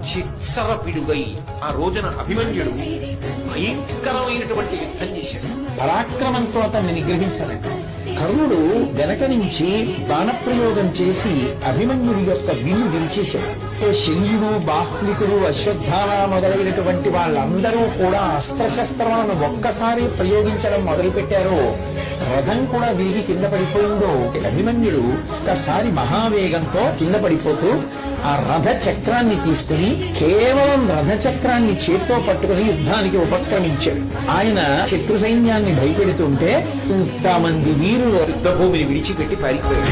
చిత్సర పిడుగై ఆ రోజున అభిమన్యుడు భయంకరమైనటువంటి యుద్ధం చేశాడు. పరాక్రమంతో అతన్ని నిగ్రహించాలంట. కర్ణుడు వెనక నుంచి బాణప్రయోగం చేసి అభిమన్యుడి యొక్క విల్లు విరిచేశాడు. శల్యుడు, బాహ్లికుడు, అశ్వత్థామ మొదలైనటువంటి వాళ్ళందరూ కూడా అస్త్రశస్త్రాలను ఒక్కసారి ప్రయోగించడం మొదలుపెట్టారో రథం కూడా విరిగి కింద పడిపోయిందో అభిమన్యుడు ఒక్కసారి మహావేగంతో కింద పడిపోతూ ఆ రథ చక్రాన్ని తీసుకుని కేవలం రథ చక్రాన్ని చేత్తో పట్టుకుని యుద్ధానికి ఉపక్రమించాడు. ఆయన శత్రు సైన్యాన్ని భయపెడుతుంటే ఇంతమంది వీరులు యుద్ధ భూమిని విడిచిపెట్టి పారిపోయారు.